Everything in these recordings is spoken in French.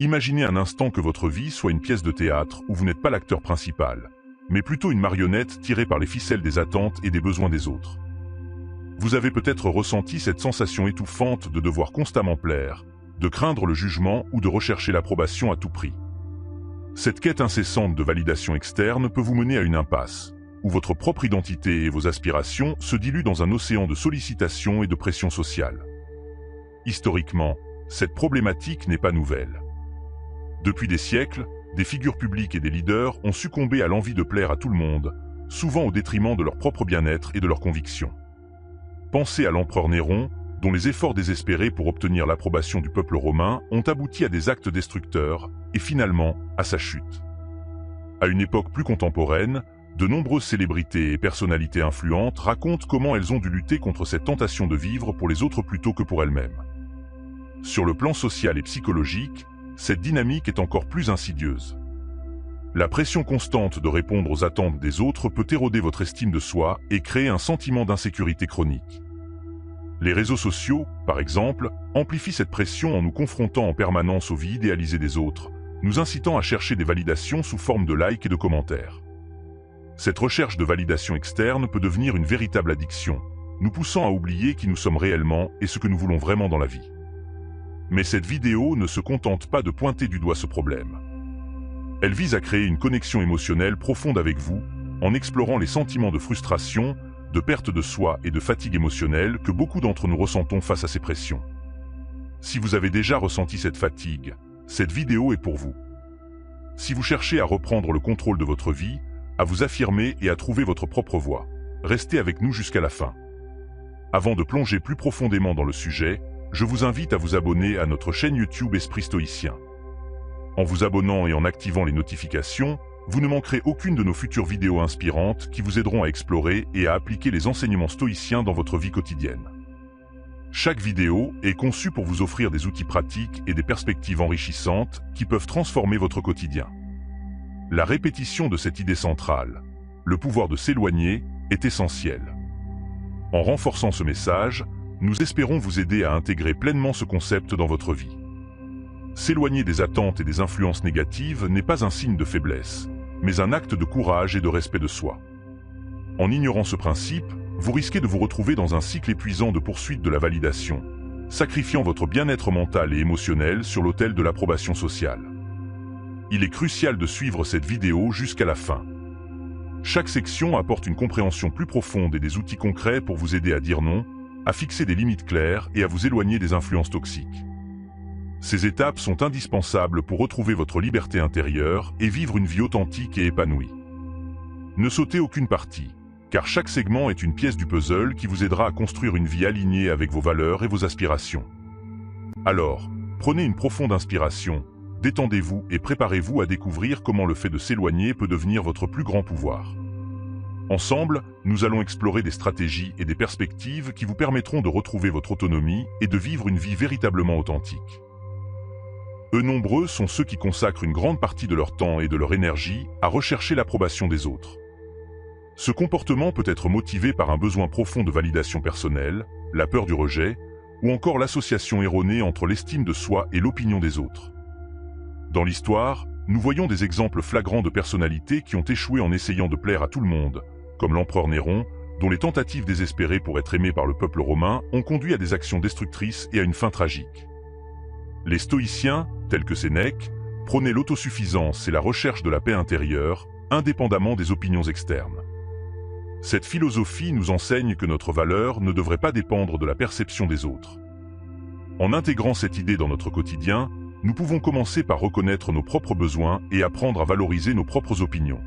Imaginez un instant que votre vie soit une pièce de théâtre où vous n'êtes pas l'acteur principal, mais plutôt une marionnette tirée par les ficelles des attentes et des besoins des autres. Vous avez peut-être ressenti cette sensation étouffante de devoir constamment plaire, de craindre le jugement ou de rechercher l'approbation à tout prix. Cette quête incessante de validation externe peut vous mener à une impasse, où votre propre identité et vos aspirations se diluent dans un océan de sollicitations et de pression sociale. Historiquement, cette problématique n'est pas nouvelle. Depuis des siècles, des figures publiques et des leaders ont succombé à l'envie de plaire à tout le monde, souvent au détriment de leur propre bien-être et de leurs convictions. Pensez à l'empereur Néron, dont les efforts désespérés pour obtenir l'approbation du peuple romain ont abouti à des actes destructeurs et finalement à sa chute. À une époque plus contemporaine, de nombreuses célébrités et personnalités influentes racontent comment elles ont dû lutter contre cette tentation de vivre pour les autres plutôt que pour elles-mêmes. Sur le plan social et psychologique, cette dynamique est encore plus insidieuse. La pression constante de répondre aux attentes des autres peut éroder votre estime de soi et créer un sentiment d'insécurité chronique. Les réseaux sociaux, par exemple, amplifient cette pression en nous confrontant en permanence aux vies idéalisées des autres, nous incitant à chercher des validations sous forme de likes et de commentaires. Cette recherche de validation externe peut devenir une véritable addiction, nous poussant à oublier qui nous sommes réellement et ce que nous voulons vraiment dans la vie. Mais cette vidéo ne se contente pas de pointer du doigt ce problème. Elle vise à créer une connexion émotionnelle profonde avec vous, en explorant les sentiments de frustration, de perte de soi et de fatigue émotionnelle que beaucoup d'entre nous ressentons face à ces pressions. Si vous avez déjà ressenti cette fatigue, cette vidéo est pour vous. Si vous cherchez à reprendre le contrôle de votre vie, à vous affirmer et à trouver votre propre voie, restez avec nous jusqu'à la fin. Avant de plonger plus profondément dans le sujet, je vous invite à vous abonner à notre chaîne YouTube Esprit Stoïcien. En vous abonnant et en activant les notifications, vous ne manquerez aucune de nos futures vidéos inspirantes qui vous aideront à explorer et à appliquer les enseignements stoïciens dans votre vie quotidienne. Chaque vidéo est conçue pour vous offrir des outils pratiques et des perspectives enrichissantes qui peuvent transformer votre quotidien. La répétition de cette idée centrale, le pouvoir de s'éloigner, est essentielle. En renforçant ce message, nous espérons vous aider à intégrer pleinement ce concept dans votre vie. S'éloigner des attentes et des influences négatives n'est pas un signe de faiblesse, mais un acte de courage et de respect de soi. En ignorant ce principe, vous risquez de vous retrouver dans un cycle épuisant de poursuite de la validation, sacrifiant votre bien-être mental et émotionnel sur l'autel de l'approbation sociale. Il est crucial de suivre cette vidéo jusqu'à la fin. Chaque section apporte une compréhension plus profonde et des outils concrets pour vous aider à dire non, à fixer des limites claires et à vous éloigner des influences toxiques. Ces étapes sont indispensables pour retrouver votre liberté intérieure et vivre une vie authentique et épanouie. Ne sautez aucune partie, car chaque segment est une pièce du puzzle qui vous aidera à construire une vie alignée avec vos valeurs et vos aspirations. Alors, prenez une profonde inspiration, détendez-vous et préparez-vous à découvrir comment le fait de s'éloigner peut devenir votre plus grand pouvoir. Ensemble, nous allons explorer des stratégies et des perspectives qui vous permettront de retrouver votre autonomie et de vivre une vie véritablement authentique. Nombreux sont ceux qui consacrent une grande partie de leur temps et de leur énergie à rechercher l'approbation des autres. Ce comportement peut être motivé par un besoin profond de validation personnelle, la peur du rejet, ou encore l'association erronée entre l'estime de soi et l'opinion des autres. Dans l'histoire, nous voyons des exemples flagrants de personnalités qui ont échoué en essayant de plaire à tout le monde, comme l'empereur Néron, dont les tentatives désespérées pour être aimé par le peuple romain ont conduit à des actions destructrices et à une fin tragique. Les stoïciens, tels que Sénèque, prônaient l'autosuffisance et la recherche de la paix intérieure, indépendamment des opinions externes. Cette philosophie nous enseigne que notre valeur ne devrait pas dépendre de la perception des autres. En intégrant cette idée dans notre quotidien, nous pouvons commencer par reconnaître nos propres besoins et apprendre à valoriser nos propres opinions.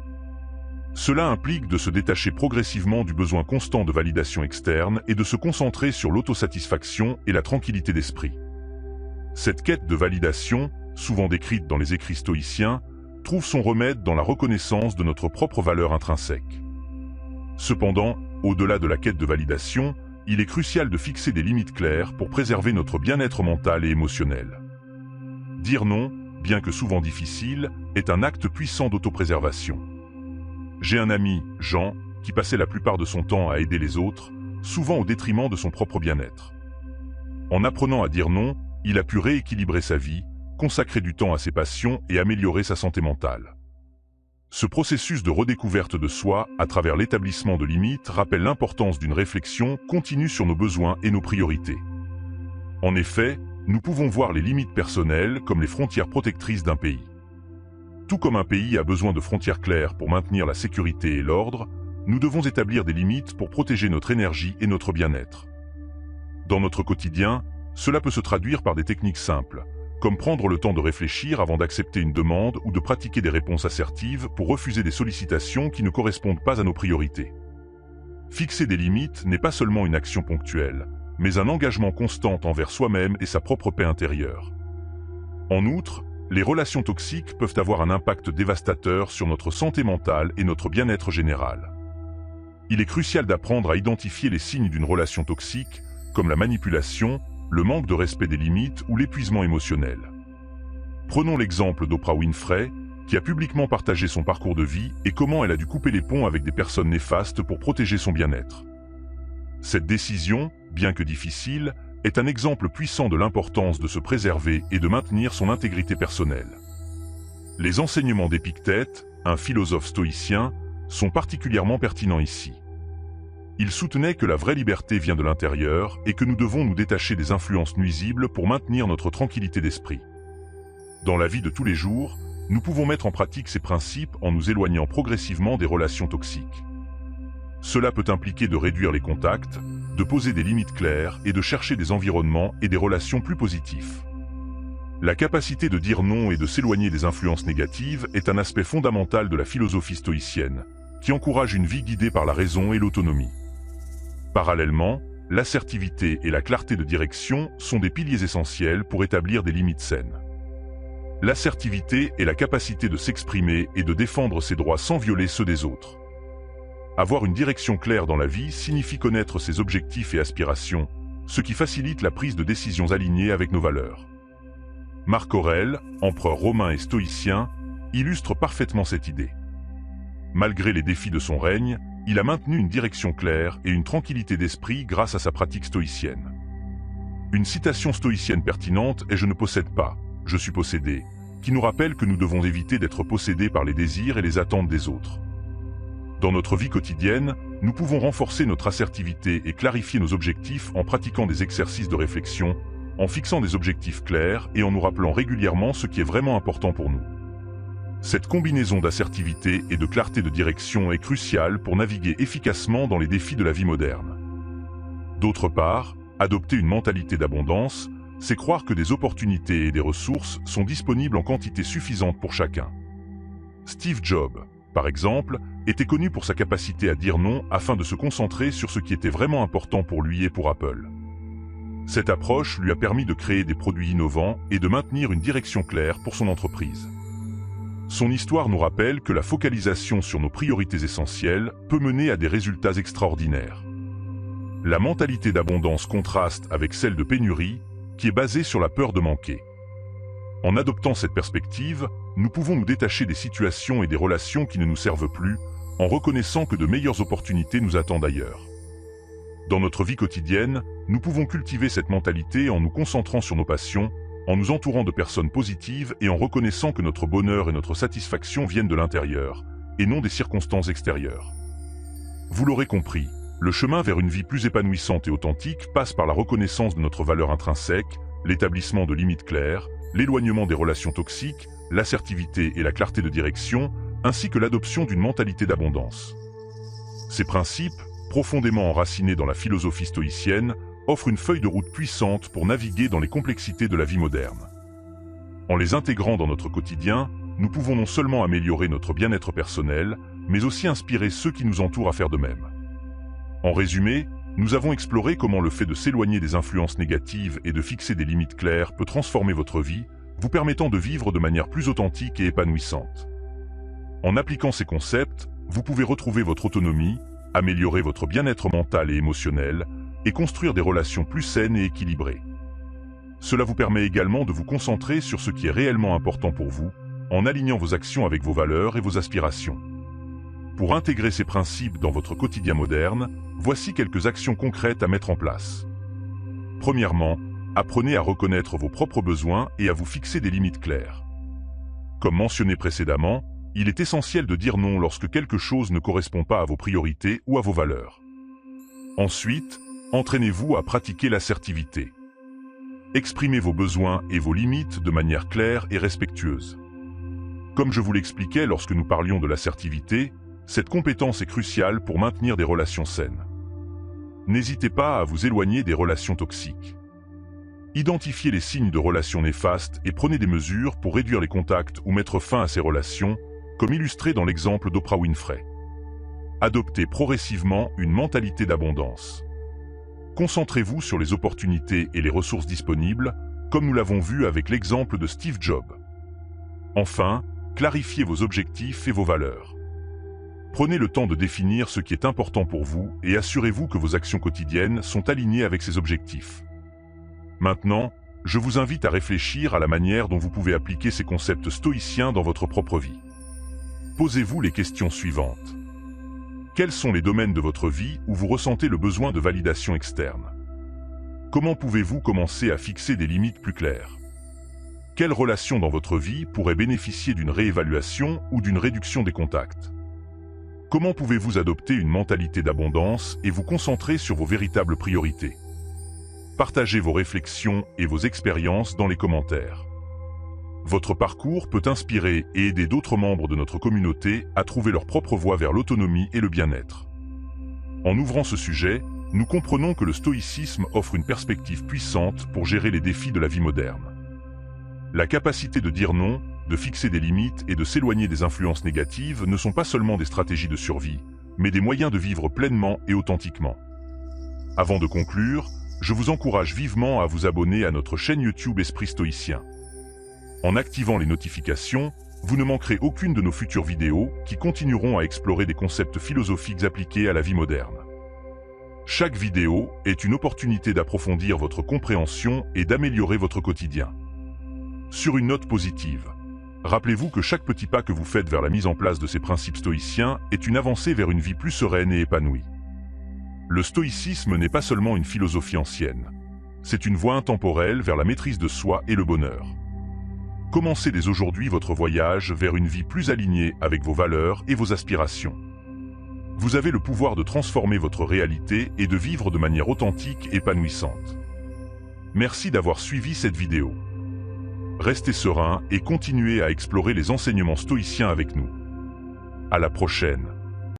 Cela implique de se détacher progressivement du besoin constant de validation externe et de se concentrer sur l'autosatisfaction et la tranquillité d'esprit. Cette quête de validation, souvent décrite dans les écrits stoïciens, trouve son remède dans la reconnaissance de notre propre valeur intrinsèque. Cependant, au-delà de la quête de validation, il est crucial de fixer des limites claires pour préserver notre bien-être mental et émotionnel. Dire non, bien que souvent difficile, est un acte puissant d'autopréservation. J'ai un ami, Jean, qui passait la plupart de son temps à aider les autres, souvent au détriment de son propre bien-être. En apprenant à dire non, il a pu rééquilibrer sa vie, consacrer du temps à ses passions et améliorer sa santé mentale. Ce processus de redécouverte de soi, à travers l'établissement de limites, rappelle l'importance d'une réflexion continue sur nos besoins et nos priorités. En effet, nous pouvons voir les limites personnelles comme les frontières protectrices d'un pays. Tout comme un pays a besoin de frontières claires pour maintenir la sécurité et l'ordre, nous devons établir des limites pour protéger notre énergie et notre bien-être. Dans notre quotidien, cela peut se traduire par des techniques simples, comme prendre le temps de réfléchir avant d'accepter une demande ou de pratiquer des réponses assertives pour refuser des sollicitations qui ne correspondent pas à nos priorités. Fixer des limites n'est pas seulement une action ponctuelle, mais un engagement constant envers soi-même et sa propre paix intérieure. En outre, les relations toxiques peuvent avoir un impact dévastateur sur notre santé mentale et notre bien-être général. Il est crucial d'apprendre à identifier les signes d'une relation toxique, comme la manipulation, le manque de respect des limites ou l'épuisement émotionnel. Prenons l'exemple d'Oprah Winfrey, qui a publiquement partagé son parcours de vie et comment elle a dû couper les ponts avec des personnes néfastes pour protéger son bien-être. Cette décision, bien que difficile, est un exemple puissant de l'importance de se préserver et de maintenir son intégrité personnelle. Les enseignements d'Épictète, un philosophe stoïcien, sont particulièrement pertinents ici. Il soutenait que la vraie liberté vient de l'intérieur et que nous devons nous détacher des influences nuisibles pour maintenir notre tranquillité d'esprit. Dans la vie de tous les jours, nous pouvons mettre en pratique ces principes en nous éloignant progressivement des relations toxiques. Cela peut impliquer de réduire les contacts, de poser des limites claires et de chercher des environnements et des relations plus positifs. La capacité de dire non et de s'éloigner des influences négatives est un aspect fondamental de la philosophie stoïcienne, qui encourage une vie guidée par la raison et l'autonomie. Parallèlement, l'assertivité et la clarté de direction sont des piliers essentiels pour établir des limites saines. L'assertivité est la capacité de s'exprimer et de défendre ses droits sans violer ceux des autres. Avoir une direction claire dans la vie signifie connaître ses objectifs et aspirations, ce qui facilite la prise de décisions alignées avec nos valeurs. Marc Aurèle, empereur romain et stoïcien, illustre parfaitement cette idée. Malgré les défis de son règne, il a maintenu une direction claire et une tranquillité d'esprit grâce à sa pratique stoïcienne. Une citation stoïcienne pertinente est « Je ne possède pas, je suis possédé », qui nous rappelle que nous devons éviter d'être possédés par les désirs et les attentes des autres. Dans notre vie quotidienne, nous pouvons renforcer notre assertivité et clarifier nos objectifs en pratiquant des exercices de réflexion, en fixant des objectifs clairs et en nous rappelant régulièrement ce qui est vraiment important pour nous. Cette combinaison d'assertivité et de clarté de direction est cruciale pour naviguer efficacement dans les défis de la vie moderne. D'autre part, adopter une mentalité d'abondance, c'est croire que des opportunités et des ressources sont disponibles en quantité suffisante pour chacun. Steve Jobs, par exemple, était connu pour sa capacité à dire non afin de se concentrer sur ce qui était vraiment important pour lui et pour Apple. Cette approche lui a permis de créer des produits innovants et de maintenir une direction claire pour son entreprise. Son histoire nous rappelle que la focalisation sur nos priorités essentielles peut mener à des résultats extraordinaires. La mentalité d'abondance contraste avec celle de pénurie, qui est basée sur la peur de manquer. En adoptant cette perspective, nous pouvons nous détacher des situations et des relations qui ne nous servent plus, en reconnaissant que de meilleures opportunités nous attendent ailleurs. Dans notre vie quotidienne, nous pouvons cultiver cette mentalité en nous concentrant sur nos passions, en nous entourant de personnes positives et en reconnaissant que notre bonheur et notre satisfaction viennent de l'intérieur, et non des circonstances extérieures. Vous l'aurez compris, le chemin vers une vie plus épanouissante et authentique passe par la reconnaissance de notre valeur intrinsèque, l'établissement de limites claires, l'éloignement des relations toxiques, l'assertivité et la clarté de direction, ainsi que l'adoption d'une mentalité d'abondance. Ces principes, profondément enracinés dans la philosophie stoïcienne, offrent une feuille de route puissante pour naviguer dans les complexités de la vie moderne. En les intégrant dans notre quotidien, nous pouvons non seulement améliorer notre bien-être personnel, mais aussi inspirer ceux qui nous entourent à faire de même. En résumé, nous avons exploré comment le fait de s'éloigner des influences négatives et de fixer des limites claires peut transformer votre vie, vous permettant de vivre de manière plus authentique et épanouissante. En appliquant ces concepts, vous pouvez retrouver votre autonomie, améliorer votre bien-être mental et émotionnel, et construire des relations plus saines et équilibrées. Cela vous permet également de vous concentrer sur ce qui est réellement important pour vous, en alignant vos actions avec vos valeurs et vos aspirations. Pour intégrer ces principes dans votre quotidien moderne, voici quelques actions concrètes à mettre en place. Premièrement, apprenez à reconnaître vos propres besoins et à vous fixer des limites claires. Comme mentionné précédemment, il est essentiel de dire non lorsque quelque chose ne correspond pas à vos priorités ou à vos valeurs. Ensuite, entraînez-vous à pratiquer l'assertivité. Exprimez vos besoins et vos limites de manière claire et respectueuse. Comme je vous l'expliquais lorsque nous parlions de l'assertivité, cette compétence est cruciale pour maintenir des relations saines. N'hésitez pas à vous éloigner des relations toxiques. Identifiez les signes de relations néfastes et prenez des mesures pour réduire les contacts ou mettre fin à ces relations, comme illustré dans l'exemple d'Oprah Winfrey. Adoptez progressivement une mentalité d'abondance. Concentrez-vous sur les opportunités et les ressources disponibles, comme nous l'avons vu avec l'exemple de Steve Jobs. Enfin, clarifiez vos objectifs et vos valeurs. Prenez le temps de définir ce qui est important pour vous et assurez-vous que vos actions quotidiennes sont alignées avec ces objectifs. Maintenant, je vous invite à réfléchir à la manière dont vous pouvez appliquer ces concepts stoïciens dans votre propre vie. Posez-vous les questions suivantes. Quels sont les domaines de votre vie où vous ressentez le besoin de validation externe? Comment pouvez-vous commencer à fixer des limites plus claires? Quelles relations dans votre vie pourraient bénéficier d'une réévaluation ou d'une réduction des contacts? Comment pouvez-vous adopter une mentalité d'abondance et vous concentrer sur vos véritables priorités? Partagez vos réflexions et vos expériences dans les commentaires. Votre parcours peut inspirer et aider d'autres membres de notre communauté à trouver leur propre voie vers l'autonomie et le bien-être. En ouvrant ce sujet, nous comprenons que le stoïcisme offre une perspective puissante pour gérer les défis de la vie moderne. La capacité de dire non, de fixer des limites et de s'éloigner des influences négatives ne sont pas seulement des stratégies de survie, mais des moyens de vivre pleinement et authentiquement. Avant de conclure, je vous encourage vivement à vous abonner à notre chaîne YouTube Esprit Stoïcien. En activant les notifications, vous ne manquerez aucune de nos futures vidéos qui continueront à explorer des concepts philosophiques appliqués à la vie moderne. Chaque vidéo est une opportunité d'approfondir votre compréhension et d'améliorer votre quotidien. Sur une note positive, rappelez-vous que chaque petit pas que vous faites vers la mise en place de ces principes stoïciens est une avancée vers une vie plus sereine et épanouie. Le stoïcisme n'est pas seulement une philosophie ancienne. C'est une voie intemporelle vers la maîtrise de soi et le bonheur. Commencez dès aujourd'hui votre voyage vers une vie plus alignée avec vos valeurs et vos aspirations. Vous avez le pouvoir de transformer votre réalité et de vivre de manière authentique et épanouissante. Merci d'avoir suivi cette vidéo. Restez serein et continuez à explorer les enseignements stoïciens avec nous. À la prochaine.